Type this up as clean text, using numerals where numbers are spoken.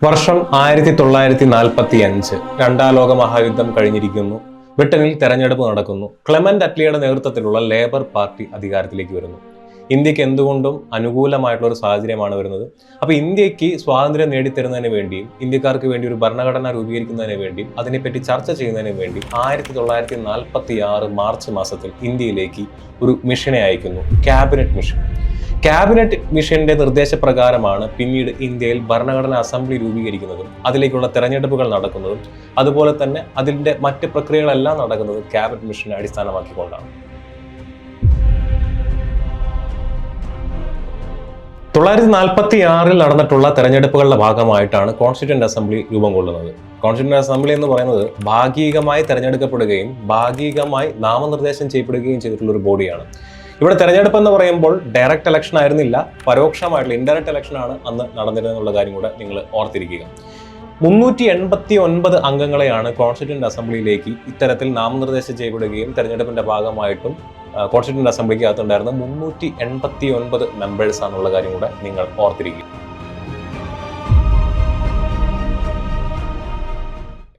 വർഷം 1945 രണ്ടാം ലോക മഹായുദ്ധം കഴിഞ്ഞിരിക്കുന്നു. ബ്രിട്ടനിൽ തെരഞ്ഞെടുപ്പ് നടക്കുന്നു. ക്ലെമന്റ് അറ്റ്ലിയുടെ നേതൃത്വത്തിലുള്ള ലേബർ പാർട്ടി അധികാരത്തിലേക്ക് വരുന്നു. ഇന്ത്യക്ക് എന്തുകൊണ്ടും അനുകൂലമായിട്ടുള്ള ഒരു സാഹചര്യമാണ് വരുന്നത്. അപ്പോൾ ഇന്ത്യക്ക് സ്വാതന്ത്ര്യം നേടിത്തരുന്നതിന് വേണ്ടിയും ഇന്ത്യക്കാർക്ക് വേണ്ടി ഒരു ഭരണഘടന രൂപീകരിക്കുന്നതിന് വേണ്ടിയും അതിനെപ്പറ്റി ചർച്ച ചെയ്യുന്നതിന് വേണ്ടി 1946 മാർച്ച് മാസത്തിൽ ഇന്ത്യയിലേക്ക് ഒരു മിഷനെ അയക്കുന്നു, ക്യാബിനറ്റ് മിഷൻ. ക്യാബിനറ്റ് മിഷന്റെ നിർദ്ദേശപ്രകാരമാണ് പിന്നീട് ഇന്ത്യയിൽ ഭരണഘടനാ അസംബ്ലി രൂപീകരിക്കുന്നതും അതിലേക്കുള്ള തെരഞ്ഞെടുപ്പുകൾ നടക്കുന്നതും അതുപോലെ തന്നെ അതിന്റെ മറ്റ് പ്രക്രിയകളെല്ലാം നടക്കുന്നത് ക്യാബിനറ്റ് മിഷനെ അടിസ്ഥാനമാക്കിക്കൊണ്ടാണ്. 1946 നടന്നിട്ടുള്ള തെരഞ്ഞെടുപ്പുകളുടെ ഭാഗമായിട്ടാണ് കോൺസ്റ്റിറ്റ്യൂന്റ് അസംബ്ലി രൂപം കൊള്ളുന്നത്. കോൺസ്റ്റിറ്റ്യൂന്റ് അസംബ്ലി എന്ന് പറയുന്നത് ഭാഗികമായി തെരഞ്ഞെടുക്കപ്പെടുകയും ഭാഗികമായി നാമനിർദ്ദേശം ചെയ്യപ്പെടുകയും ചെയ്തിട്ടുള്ള ഒരു ബോഡിയാണ്. ഇവിടെ തെരഞ്ഞെടുപ്പ് എന്ന് പറയുമ്പോൾ ഡയറക്റ്റ് ഇലക്ഷൻ ആയിരുന്നില്ല, പരോക്ഷമായിട്ടുള്ള ഇൻഡയറക്റ്റ് ഇലക്ഷൻ ആണ് അന്ന് നടന്നിരുന്നുള്ള കാര്യം കൂടെ നിങ്ങൾ ഓർത്തിരിക്കുക. 389 അംഗങ്ങളെയാണ് കോൺസ്റ്റിറ്റ്യൂന്റ് അസംബ്ലിയിലേക്ക് ഇത്തരത്തിൽ നാമനിർദ്ദേശം ചെയ്യപ്പെടുകയും തെരഞ്ഞെടുപ്പിന്റെ ഭാഗമായിട്ടും കോൺസ്റ്റിറ്റ്യൂന്റ് അസംബ്ലിക്ക് അകത്തുണ്ടായിരുന്ന 389 മെമ്പേഴ്സ് ആണെന്നുള്ള കാര്യം കൂടെ നിങ്ങൾ ഓർത്തിരിക്കുക.